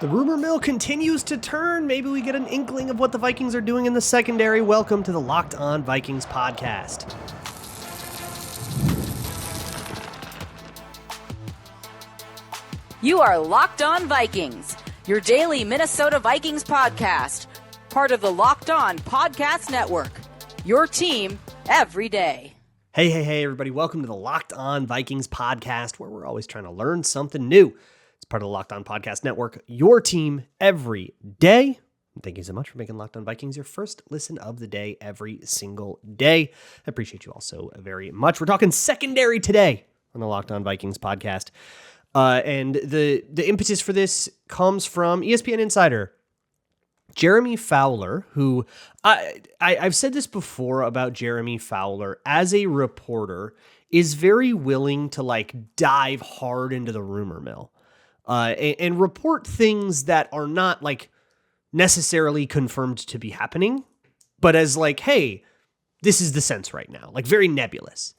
The rumor mill continues to turn. Maybe we get an inkling of what the Vikings are doing in the secondary. Welcome to the Locked On Vikings podcast. You are Locked On Vikings, your daily Minnesota Vikings podcast, part of the Locked On Podcast Network, your team every day. Hey, everybody. Welcome to the Locked On Vikings podcast, where we're always trying to learn something new. It's part of the Locked On Podcast Network, your team every day. And thank you so much for making Locked On Vikings your first listen of the day every single day. I appreciate you all so very much. We're talking secondary today on the Locked On Vikings podcast. And the impetus for this comes from ESPN Insider. Jeremy Fowler, who I've said this before about Jeremy Fowler, as a reporter, is very willing to dive hard into the rumor mill. And report things that are not necessarily confirmed to be happening, but as hey, this is the sense right now, very nebulous.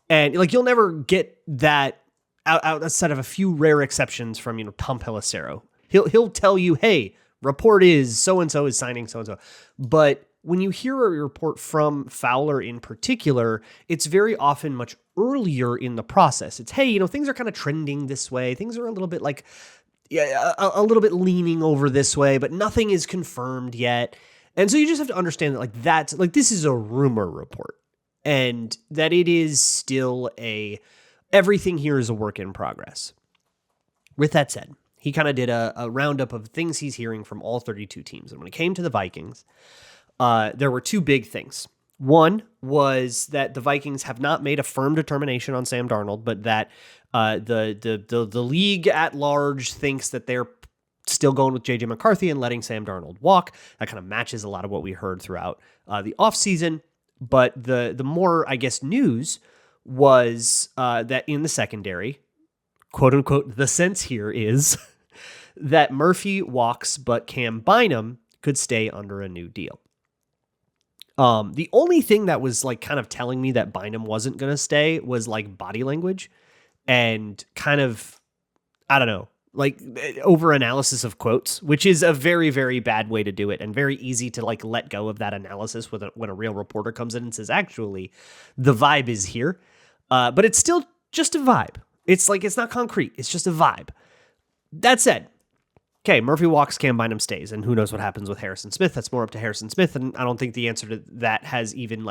And you'll never get that outside of a few rare exceptions from, Tom Pelissero. He'll tell you, hey, report is so-and-so is signing so-and-so. But when you hear a report from Fowler in particular, it's very often much earlier in the process. It's, hey, things are kind of trending this way. Things are a little bit a little bit leaning over this way, but nothing is confirmed yet. And so you just have to understand that this is a rumor report and that it is still everything here is a work in progress. With that said, he kind of did a roundup of things he's hearing from all 32 teams. And when it came to the Vikings, there were two big things. One was that the Vikings have not made a firm determination on Sam Darnold, but that the league at large thinks that they're still going with J.J. McCarthy and letting Sam Darnold walk. That kind of matches a lot of what we heard throughout the offseason. But the more, news was that in the secondary, quote unquote, the sense here is that Murphy walks, but Cam Bynum could stay under a new deal. The only thing that was kind of telling me that Bynum wasn't going to stay was body language and kind of, I don't know, over analysis of quotes, which is a very, very bad way to do it and very easy to let go of that analysis when a real reporter comes in and says, actually, the vibe is here. But it's still just a vibe. It's it's not concrete. It's just a vibe. That said, okay, Murphy walks, Cam Bynum stays, and who knows what happens with Harrison Smith. That's more up to Harrison Smith, and I don't think the answer to that has even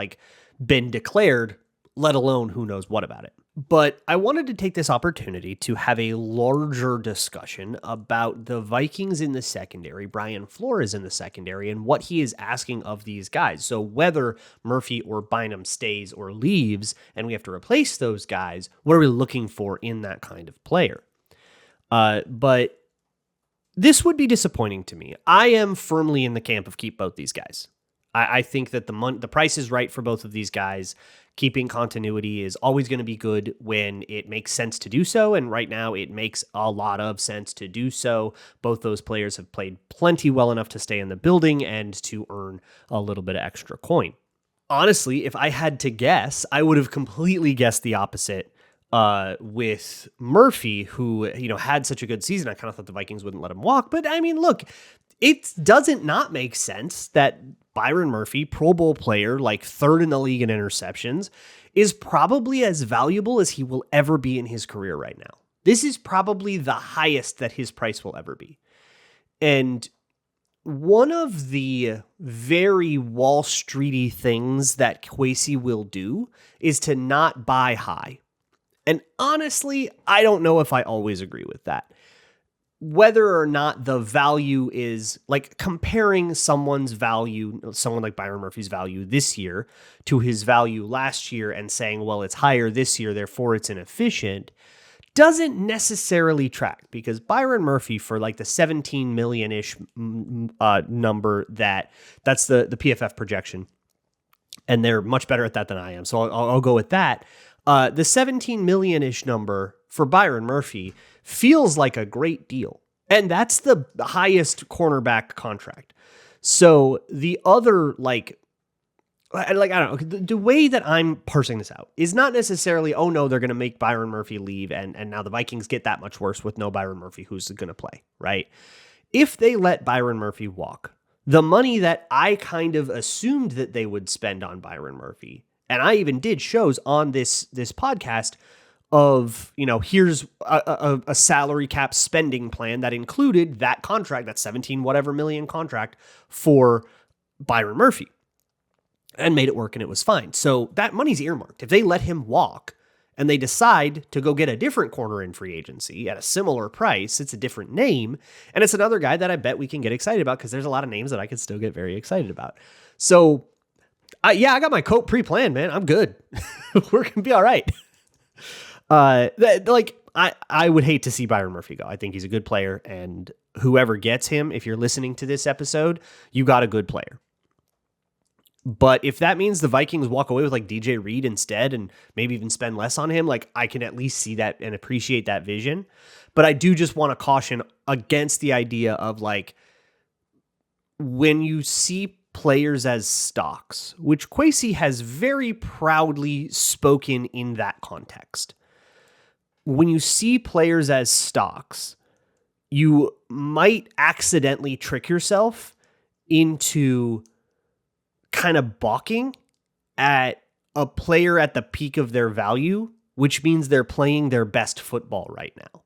been declared, let alone who knows what about it. But I wanted to take this opportunity to have a larger discussion about the Vikings in the secondary, Brian Flores in the secondary, and what he is asking of these guys. So whether Murphy or Bynum stays or leaves, and we have to replace those guys, what are we looking for in that kind of player? But this would be disappointing to me. I am firmly in the camp of keep both these guys. I think that the price is right for both of these guys. Keeping continuity is always going to be good when it makes sense to do so, and right now it makes a lot of sense to do so. Both those players have played plenty well enough to stay in the building and to earn a little bit of extra coin. Honestly, if I had to guess, I would have completely guessed the opposite with Murphy, who had such a good season. I kind of thought the Vikings wouldn't let him walk, but I mean, look, it doesn't not make sense that Byron Murphy, Pro Bowl player, third in the league in interceptions, is probably as valuable as he will ever be in his career right now. This is probably the highest that his price will ever be. And one of the very Wall Streety things that Kwesi will do is to not buy high. And honestly, I don't know if I always agree with that. Whether or not the value is comparing someone's value, someone like Byron Murphy's value this year to his value last year and saying, well, it's higher this year, therefore it's inefficient, doesn't necessarily track, because Byron Murphy for the 17 million-ish number that's the PFF projection. And they're much better at that than I am. So I'll go with that. The 17 million-ish number for Byron Murphy feels like a great deal. And that's the highest cornerback contract. So the other, I don't know, the way that I'm parsing this out is not necessarily, oh no, they're going to make Byron Murphy leave and now the Vikings get that much worse with no Byron Murphy who's going to play, right? If they let Byron Murphy walk, the money that I kind of assumed that they would spend on Byron Murphy, and I even did shows on this podcast of, here's a salary cap spending plan that included that contract, that 17 whatever million contract for Byron Murphy, and made it work, and it was fine. So that money's earmarked. If they let him walk and they decide to go get a different corner in free agency at a similar price, it's a different name, and it's another guy that I bet we can get excited about, because there's a lot of names that I could still get very excited about. So I got my coat pre-planned, man. I'm good. We're going to be all right. I would hate to see Byron Murphy go. I think he's a good player, and whoever gets him, if you're listening to this episode, you got a good player. But if that means the Vikings walk away with like DJ Reed instead and maybe even spend less on him, like, I can at least see that and appreciate that vision. But I do just want to caution against the idea of, like, when you see players as stocks, which Kwesi has very proudly spoken in that context. When you see players as stocks, you might accidentally trick yourself into kind of balking at a player at the peak of their value, which means they're playing their best football right now.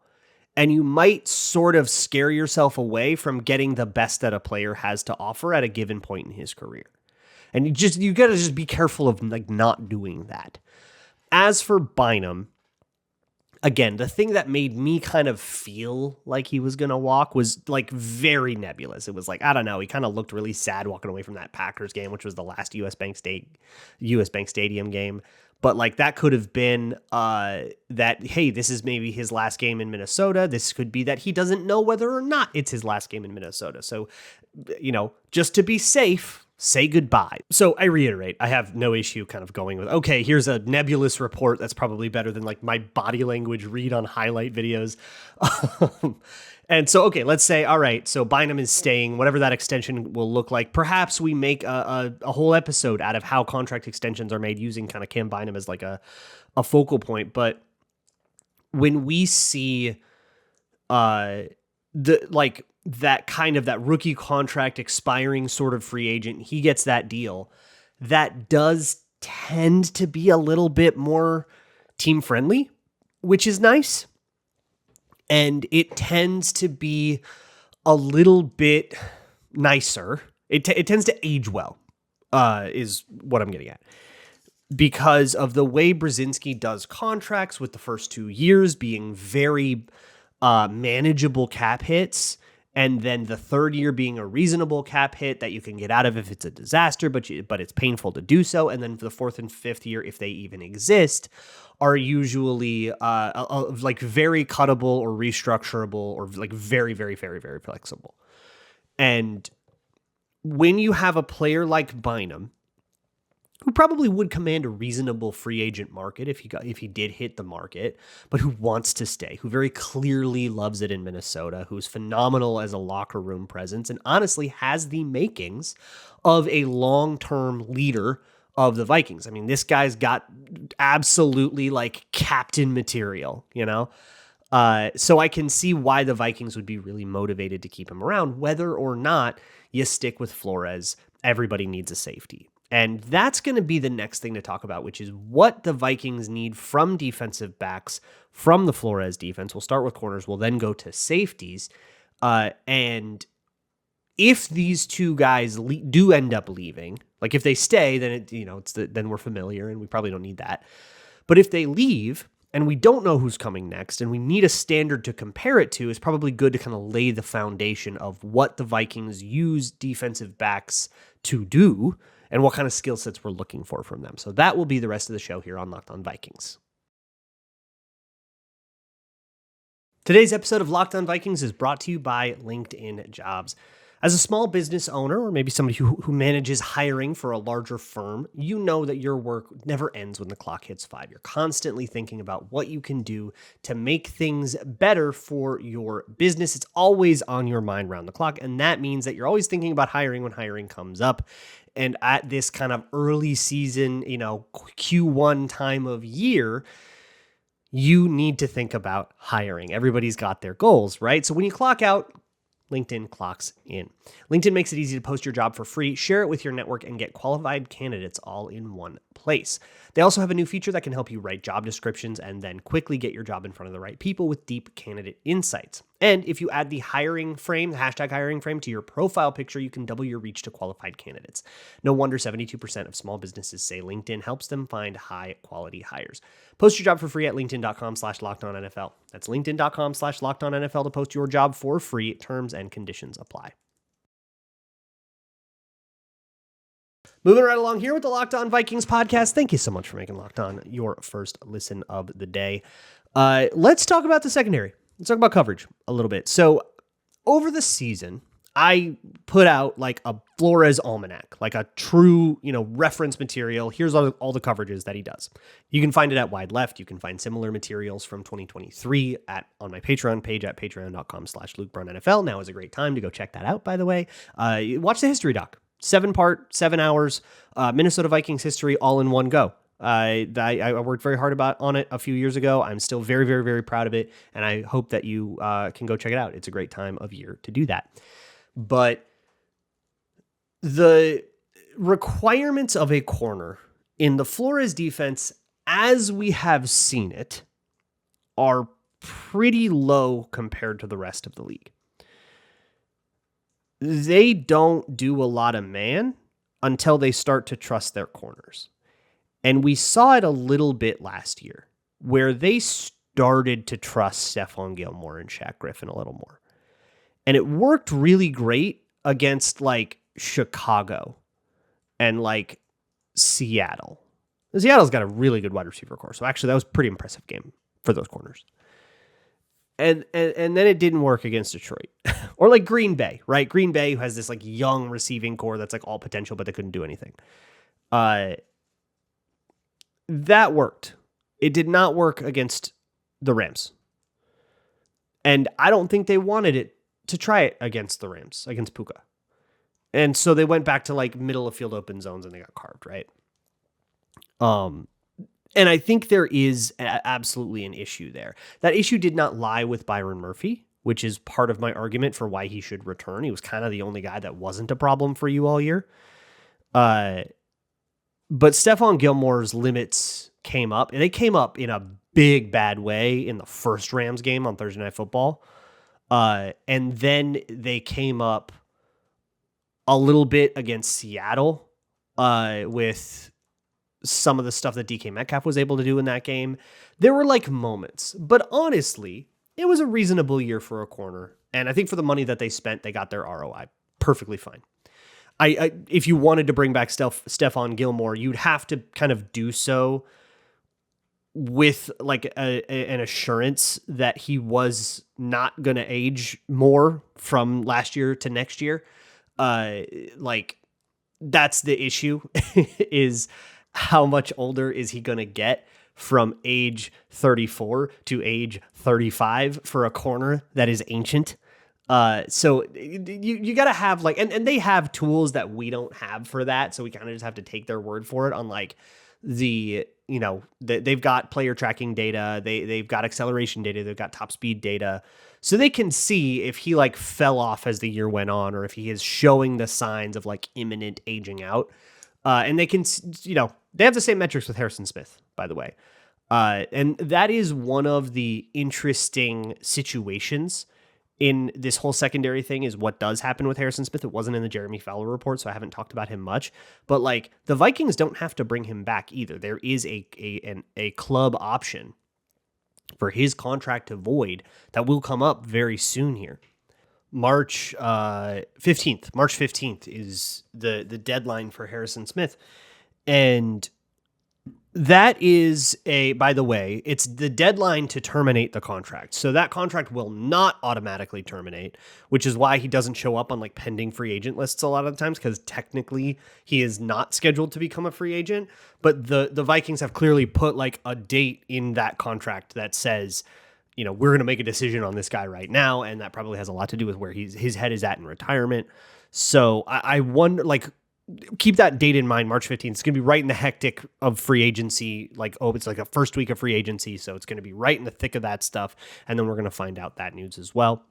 And you might sort of scare yourself away from getting the best that a player has to offer at a given point in his career. And you got to just be careful of, like, not doing that. As for Bynum, again, the thing that made me kind of feel like he was going to walk was, like, very nebulous. It was like, I don't know, he kind of looked really sad walking away from that Packers game, which was the last US Bank Stadium game. But, like, that could have been that, hey, this is maybe his last game in Minnesota. This could be that he doesn't know whether or not it's his last game in Minnesota. So, just to be safe, say goodbye. So I reiterate, I have no issue kind of going with, okay, here's a nebulous report that's probably better than, like, my body language read on highlight videos. And so, okay, let's say, all right, so Bynum is staying, whatever that extension will look like. Perhaps we make a whole episode out of how contract extensions are made using kind of Cam Bynum as, like, a focal point. But when we see that rookie contract expiring sort of free agent, he gets that deal, that does tend to be a little bit more team friendly, which is nice. And it tends to be a little bit nicer. It tends to age well, is what I'm getting at. Because of the way Brzezinski does contracts, with the first 2 years being very manageable cap hits, and then the third year being a reasonable cap hit that you can get out of if it's a disaster, but it's painful to do so. And then for the fourth and fifth year, if they even exist, are usually like very cuttable or restructurable, or like very, very, very, very flexible. And when you have a player like Bynum, who probably would command a reasonable free agent market if he did hit the market, but who wants to stay, who very clearly loves it in Minnesota, who's phenomenal as a locker room presence, and honestly has the makings of a long-term leader of the Vikings. I mean, this guy's got absolutely, like, captain material, So I can see why the Vikings would be really motivated to keep him around, whether or not you stick with Flores. Everybody needs a safety. And that's going to be the next thing to talk about, which is what the Vikings need from defensive backs from the Flores defense. We'll start with corners. We'll then go to safeties. And if these two guys do end up leaving, like if they stay, then then we're familiar and we probably don't need that. But if they leave and we don't know who's coming next and we need a standard to compare it to, it's probably good to kind of lay the foundation of what the Vikings use defensive backs to do and what kind of skill sets we're looking for from them. So that will be the rest of the show here on Locked On Vikings. Today's episode of Locked On Vikings is brought to you by LinkedIn Jobs. As a small business owner, or maybe somebody who manages hiring for a larger firm, you know that your work never ends when the clock hits 5. You're constantly thinking about what you can do to make things better for your business. It's always on your mind around the clock, and that means that you're always thinking about hiring when hiring comes up. And at this kind of early season, Q1 time of year, you need to think about hiring. Everybody's got their goals, right? So when you clock out, LinkedIn clocks in. LinkedIn makes it easy to post your job for free, share it with your network, and get qualified candidates all in one place. They also have a new feature that can help you write job descriptions and then quickly get your job in front of the right people with deep candidate insights. And if you add the hiring frame, the hashtag hiring frame to your profile picture, you can double your reach to qualified candidates. No wonder 72% of small businesses say LinkedIn helps them find high quality hires. Post your job for free at linkedin.com/lockedonnfl. That's linkedin.com/lockedonnfl to post your job for free. Terms and conditions apply. Moving right along here with the Locked On Vikings podcast. Thank you so much for making Locked On your first listen of the day. Let's talk about the secondary. Let's talk about coverage a little bit. So over the season, I put out like a Flores almanac, like a true, reference material. Here's all the coverages that he does. You can find it at Wide Left. You can find similar materials from 2023 on my Patreon page at patreon.com/LukeBrownNFL. Now is a great time to go check that out, by the way. Watch the history doc. 7-part, 7 hours, Minnesota Vikings history all in one go. I worked very hard on it a few years ago. I'm still very, very, very proud of it. And I hope that you can go check it out. It's a great time of year to do that. But the requirements of a corner in the Flores defense, as we have seen it, are pretty low compared to the rest of the league. They don't do a lot of man until they start to trust their corners. And we saw it a little bit last year where they started to trust Stephon Gilmore and Shaq Griffin a little more. And it worked really great against like Chicago and like Seattle. Seattle's got a really good wide receiver core. So actually that was a pretty impressive game for those corners. And then it didn't work against Detroit or like Green Bay, right? Green Bay, who has this like young receiving core that's like all potential, but they couldn't do anything. That worked. It did not work against the Rams. And I don't think they wanted it to try it against the Rams, against Puka. And so they went back to like middle of field open zones and they got carved, right? And I think there is absolutely an issue there. That issue did not lie with Byron Murphy, which is part of my argument for why he should return. He was kind of the only guy that wasn't a problem for you all year. But Stephon Gilmore's limits came up, and they came up in a big, bad way in the first Rams game on Thursday Night Football. And then they came up a little bit against Seattle with some of the stuff that DK Metcalf was able to do in that game. There were like moments, but honestly, it was a reasonable year for a corner. And I think for the money that they spent, they got their ROI perfectly fine. If you wanted to bring back Stephon Gilmore, you'd have to kind of do so with like an assurance that he was not going to age more from last year to next year. Like that's the issue is how much older is he going to get from age 34 to age 35 for a corner that is ancient? So you got to have like, and they have tools that we don't have for that. So we kind of just have to take their word for it on like they've got player tracking data. They've got acceleration data. They've got top speed data. So they can see if he like fell off as the year went on, or if he is showing the signs of like imminent aging out. And they can, they have the same metrics with Harrison Smith, by the way. And that is one of the interesting situations in this whole secondary thing is what does happen with Harrison Smith. It wasn't in the Jeremy Fowler report, so I haven't talked about him much. But like the Vikings don't have to bring him back either. There is a club option for his contract to void that will come up very soon here. March 15th is the deadline for Harrison Smith. And that is by the way, it's the deadline to terminate the contract. So that contract will not automatically terminate, which is why he doesn't show up on like pending free agent lists a lot of the times, because technically he is not scheduled to become a free agent. But the Vikings have clearly put like a date in that contract that says, we're going to make a decision on this guy right now. And that probably has a lot to do with where his head is at in retirement. So I wonder, like, keep that date in mind, March 15th. It's going to be right in the hectic of free agency. It's like a first week of free agency. So it's going to be right in the thick of that stuff. And then we're going to find out that news as well.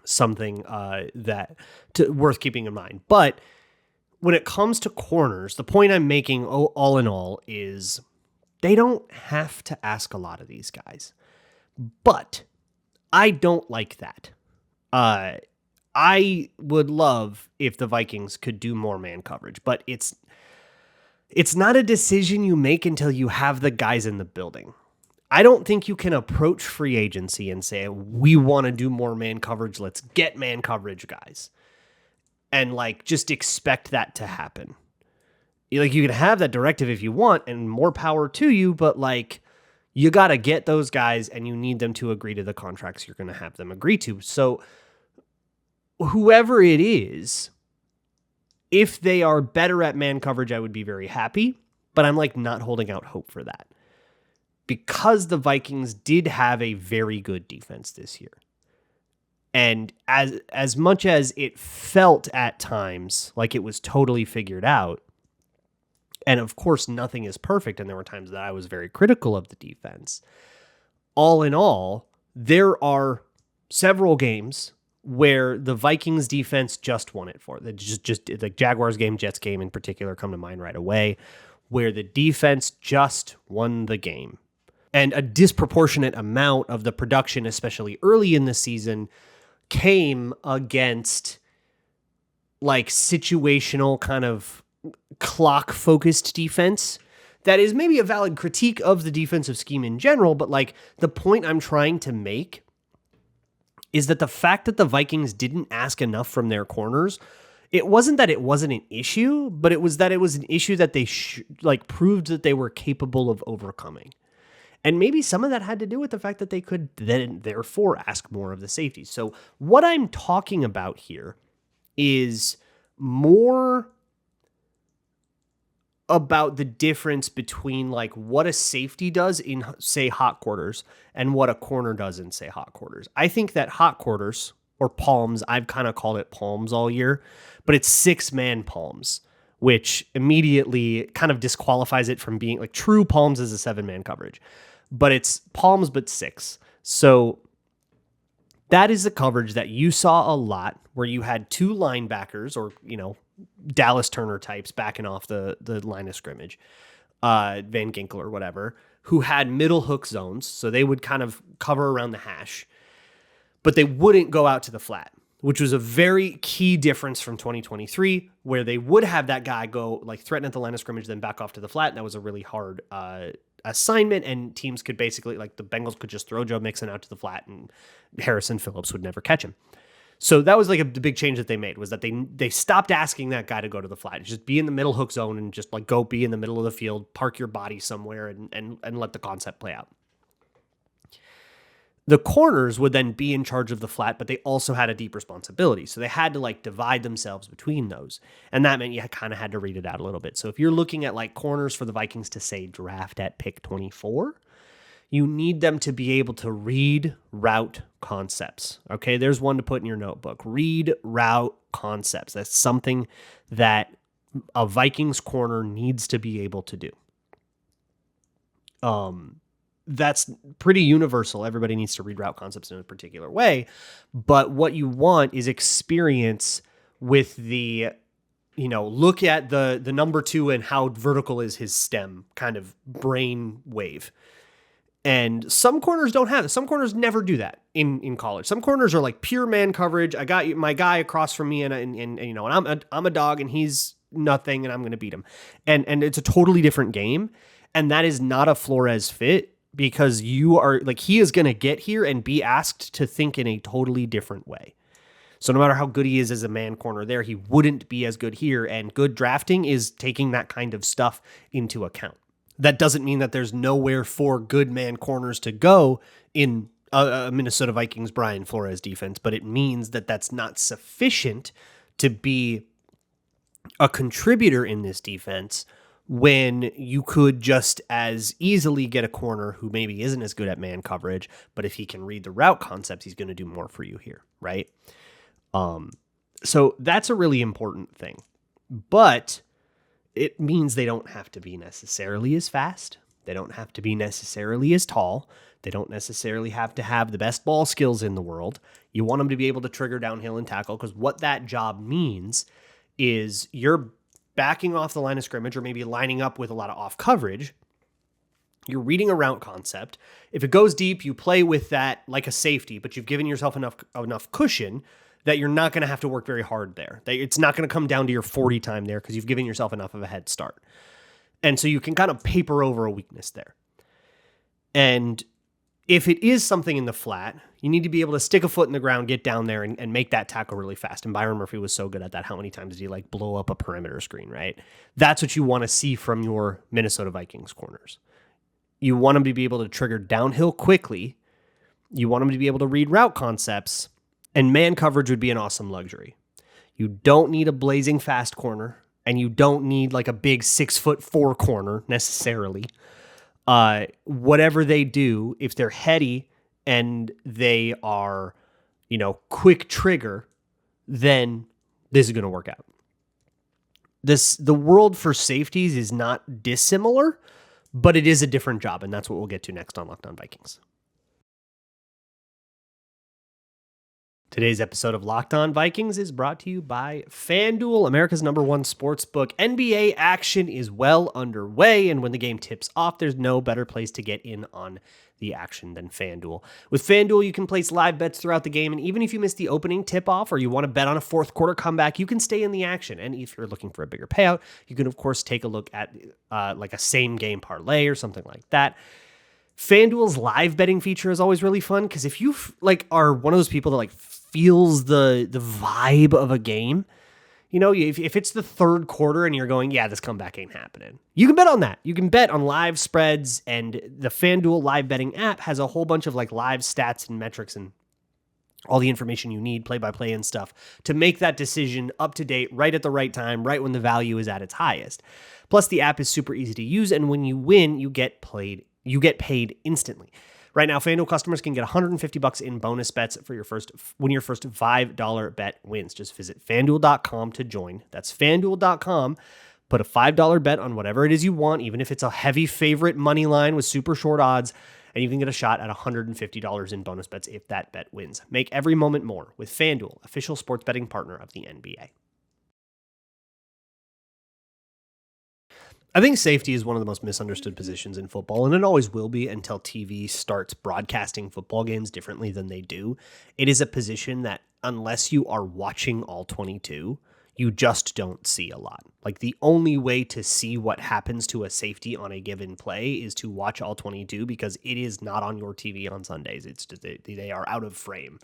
something worth keeping in mind. But when it comes to corners, the point I'm making all in all is they don't have to ask a lot of these guys. But I don't like that. I would love if the Vikings could do more man coverage, but it's not a decision you make until you have the guys in the building. I don't think you can approach free agency and say, we want to do more man coverage. Let's get man coverage guys. And just expect that to happen. You can have that directive if you want and more power to you, but you got to get those guys and you need them to agree to the contracts you're going to have them agree to. So whoever it is, if they are better at man coverage, I would be very happy, but I'm not holding out hope for that. Because the Vikings did have a very good defense this year. And as much as it felt at times like it was totally figured out, and of course nothing is perfect, and there were times that I was very critical of the defense, all in all, there are several games where the Vikings defense just won it for it. Just the Jaguars game, Jets game in particular come to mind right away, where the defense just won the game. And a disproportionate amount of the production, especially early in the season, came against situational kind of clock-focused defense. That is maybe a valid critique of the defensive scheme in general, but the point I'm trying to make is that the fact that the Vikings didn't ask enough from their corners, it wasn't that it wasn't an issue, but it was that it was an issue that they proved that they were capable of overcoming. And maybe some of that had to do with the fact that they could then therefore ask more of the safeties. So what I'm talking about here is more about the difference between what a safety does in, say, hot quarters and what a corner does in, say, hot quarters. I think that hot quarters, or palms, I've kind of called it palms all year, but it's 6-man palms, which immediately kind of disqualifies it from being true palms as a 7-man coverage. But it's palms, but 6. So that is the coverage that you saw a lot, where you had 2 linebackers or, Dallas Turner types backing off the line of scrimmage, Van Ginkel or whatever, who had middle hook zones. So they would kind of cover around the hash, but they wouldn't go out to the flat, which was a very key difference from 2023, where they would have that guy go threaten at the line of scrimmage, then back off to the flat. And that was a really hard assignment, and teams could basically, the Bengals could just throw Joe Mixon out to the flat and Harrison Phillips would never catch him. So that was the big change that they made, was that they stopped asking that guy to go to the flat. Just be in the middle hook zone and just go be in the middle of the field, park your body somewhere and let the concept play out. The corners would then be in charge of the flat, but they also had a deep responsibility. So they had to divide themselves between those. And that meant you kind of had to read it out a little bit. So if you're looking at corners for the Vikings to, say, draft at pick 24, you need them to be able to read route concepts. Okay, there's one to put in your notebook. Read route concepts. That's something that a Vikings corner needs to be able to do. That's pretty universal. Everybody needs to read route concepts in a particular way. But what you want is experience with the, look at the number 2 and how vertical is his stem kind of brain wave. And some corners don't have it. Some corners never do that in college. Some corners are pure man coverage. I got my guy across from me and I'm a dog and he's nothing and I'm going to beat him. And it's a totally different game. And that is not a Flores fit, because you are he is going to get here and be asked to think in a totally different way. So no matter how good he is as a man corner there, he wouldn't be as good here. And good drafting is taking that kind of stuff into account. That doesn't mean that there's nowhere for good man corners to go in a Minnesota Vikings Brian Flores defense, but it means that that's not sufficient to be a contributor in this defense, when you could just as easily get a corner who maybe isn't as good at man coverage, but if he can read the route concepts, he's going to do more for you here, right? So that's a really important thing. But it means they don't have to be necessarily as fast. They don't have to be necessarily as tall. They don't necessarily have to have the best ball skills in the world. You want them to be able to trigger downhill and tackle, because what that job means is you're backing off the line of scrimmage or maybe lining up with a lot of off coverage. You're reading a route concept. If it goes deep, you play with that like a safety, but you've given yourself enough cushion that you're not going to have to work very hard there. It's not going to come down to your 40 time there because you've given yourself enough of a head start. And so you can kind of paper over a weakness there. And if it is something in the flat, you need to be able to stick a foot in the ground, get down there, and make that tackle really fast. And Byron Murphy was so good at that. How many times did he like blow up a perimeter screen, right? That's what you want to see from your Minnesota Vikings corners. You want them to be able to trigger downhill quickly. You want them to be able to read route concepts, and man coverage would be an awesome luxury. You don't need a blazing fast corner, and you don't need like a big 6'4" corner necessarily. Whatever they do, if they're heady and they are, quick trigger, then this is going to work out. The world for safeties is not dissimilar, but it is a different job, and that's what we'll get to next on Locked On Vikings. Today's episode of Locked On Vikings is brought to you by FanDuel, America's #1 sportsbook. NBA action is well underway, and when the game tips off, there's no better place to get in on the action than FanDuel. With FanDuel, you can place live bets throughout the game, and even if you miss the opening tip-off or you want to bet on a fourth quarter comeback, you can stay in the action. And if you're looking for a bigger payout, you can, of course, take a look at like a same-game parlay or something like that. FanDuel's live betting feature is always really fun because if you are one of those people that feels the vibe of a game, if it's the third quarter and you're going, yeah, this comeback ain't happening, you can bet on that. You can bet on live spreads, and the FanDuel live betting app has a whole bunch of live stats and metrics and all the information you need, play-by-play and stuff, to make that decision up to date, right at the right time, right when the value is at its highest. Plus, the app is super easy to use, and when you win, you get paid instantly. Right now, FanDuel customers can get $150 in bonus bets when your first $5 bet wins. Just visit FanDuel.com to join. That's FanDuel.com. Put a $5 bet on whatever it is you want, even if it's a heavy favorite money line with super short odds, and you can get a shot at $150 in bonus bets if that bet wins. Make every moment more with FanDuel, official sports betting partner of the NBA. I think safety is one of the most misunderstood positions in football, and it always will be until TV starts broadcasting football games differently than they do. It is a position that, unless you are watching all 22, you just don't see a lot. The only way to see what happens to a safety on a given play is to watch all 22, because it is not on your TV on Sundays. It's just, they are out of frame.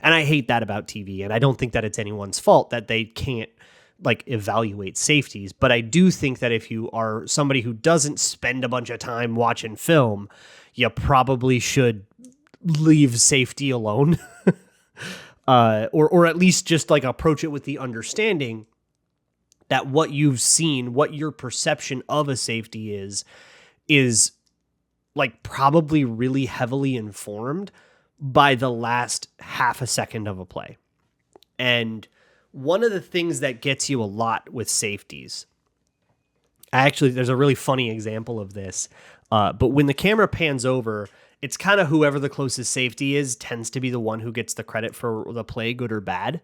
And I hate that about TV, and I don't think that it's anyone's fault that they can't evaluate safeties. But I do think that if you are somebody who doesn't spend a bunch of time watching film, you probably should leave safety alone. Or at least just approach it with the understanding that what you've seen, what your perception of a safety is probably really heavily informed by the last half a second of a play. And one of the things that gets you a lot with safeties, there's a really funny example of this, but when the camera pans over, it's kind of whoever the closest safety is tends to be the one who gets the credit for the play, good or bad.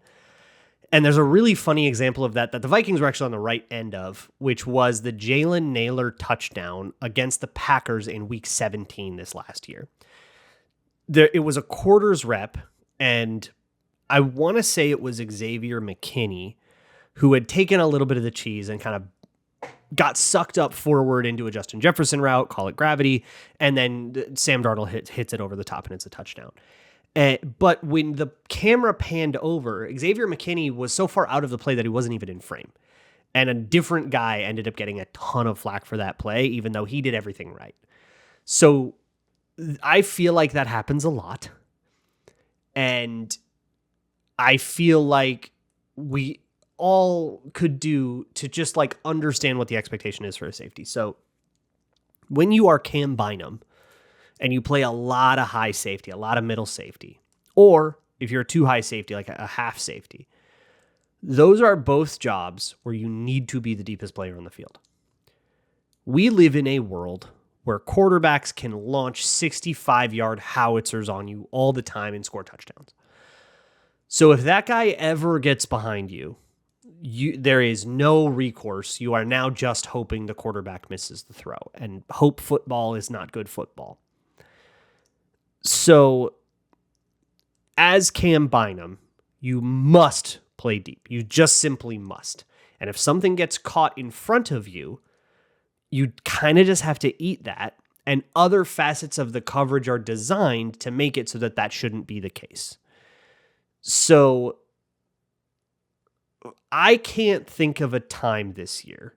And there's a really funny example of that the Vikings were actually on the right end of, which was the Jalen Nailor touchdown against the Packers in Week 17 this last year. It was a quarters rep, and I want to say it was Xavier McKinney who had taken a little bit of the cheese and kind of got sucked up forward into a Justin Jefferson route, call it gravity, and then Sam Darnold hits it over the top and it's a touchdown. But when the camera panned over, Xavier McKinney was so far out of the play that he wasn't even in frame. And a different guy ended up getting a ton of flack for that play, even though he did everything right. So I feel like that happens a lot. And I feel like we all could do to just understand what the expectation is for a safety. So when you are Cam Bynum and you play a lot of high safety, a lot of middle safety, or if you're a too high safety, like a half safety, those are both jobs where you need to be the deepest player on the field. We live in a world where quarterbacks can launch 65-yard howitzers on you all the time and score touchdowns. So if that guy ever gets behind you, there is no recourse. You are now just hoping the quarterback misses the throw, and hope football is not good football. So as Cam Bynum, you must play deep. You just simply must. And if something gets caught in front of you, you kind of just have to eat that. And other facets of the coverage are designed to make it so that that shouldn't be the case. So I can't think of a time this year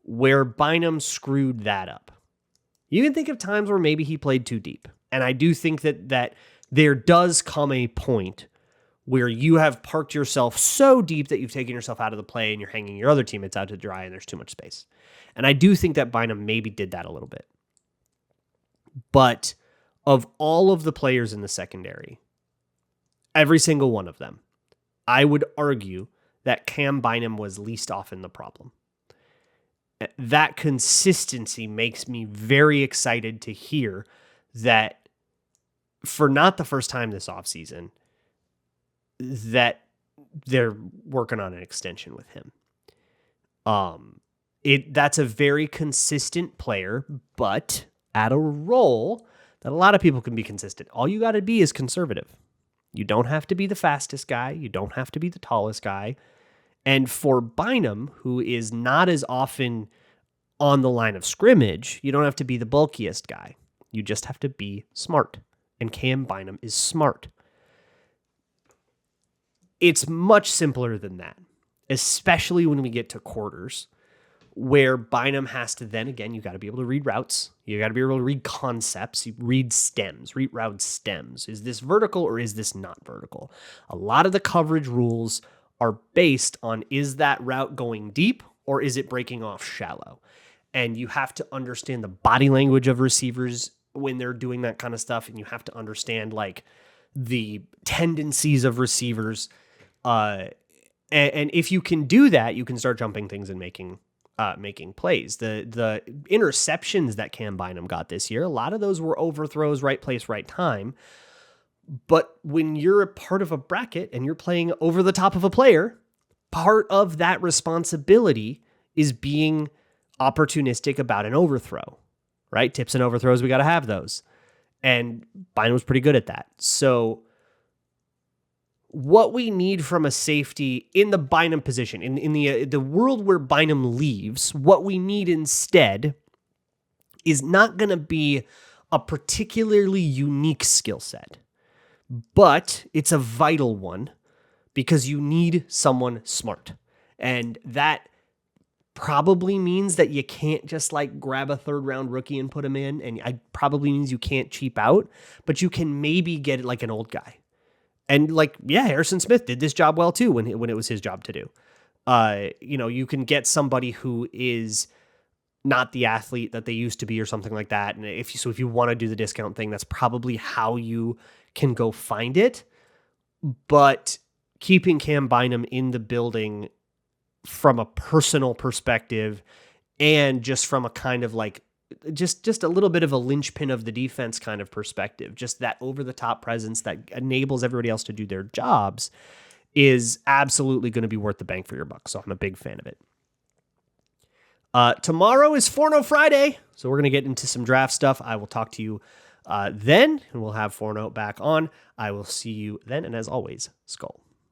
where Bynum screwed that up. You can think of times where maybe he played too deep. And I do think that there does come a point where you have parked yourself so deep that you've taken yourself out of the play and you're hanging your other teammates out to dry and there's too much space. And I do think that Bynum maybe did that a little bit. But of all of the players in the secondary, every single one of them, I would argue that Cam Bynum was least often the problem. That consistency makes me very excited to hear that for not the first time this offseason, that they're working on an extension with him. That's a very consistent player, but at a role that a lot of people can be consistent. All you got to be is conservative. You don't have to be the fastest guy. You don't have to be the tallest guy. And for Bynum, who is not as often on the line of scrimmage, you don't have to be the bulkiest guy. You just have to be smart. And Cam Bynum is smart. It's much simpler than that, especially when we get to quarters, where Bynum has to then, again, you got to be able to read routes. You got to be able to read concepts, read stems, read route stems. Is this vertical or is this not vertical? A lot of the coverage rules are based on, is that route going deep or is it breaking off shallow? And you have to understand the body language of receivers when they're doing that kind of stuff. And you have to understand like the tendencies of receivers. And if you can do that, you can start jumping things and making plays. The interceptions that Cam Bynum got this year, a lot of those were overthrows, right place, right time. But when you're a part of a bracket and you're playing over the top of a player, part of that responsibility is being opportunistic about an overthrow, right? Tips and overthrows, we got to have those. And Bynum was pretty good at that. So what we need from a safety in the Bynum position, in the world where Bynum leaves, what we need instead is not going to be a particularly unique skill set, but it's a vital one because you need someone smart. And that probably means that you can't just like grab a third-round rookie and put him in, and it probably means you can't cheap out, but you can maybe get like an old guy. And like, yeah, Harrison Smith did this job well too when it was his job to do. You can get somebody who is not the athlete that they used to be or something like that. And if you want to do the discount thing, that's probably how you can go find it. But keeping Cam Bynum in the building from a personal perspective and just from a kind of like just a little bit of a linchpin of the defense kind of perspective, just that over-the-top presence that enables everybody else to do their jobs is absolutely going to be worth the bang for your buck. So I'm a big fan of it. Tomorrow is Forno Friday, so we're going to get into some draft stuff. I will talk to you then, and we'll have Forno back on. I will see you then, and as always, Skull.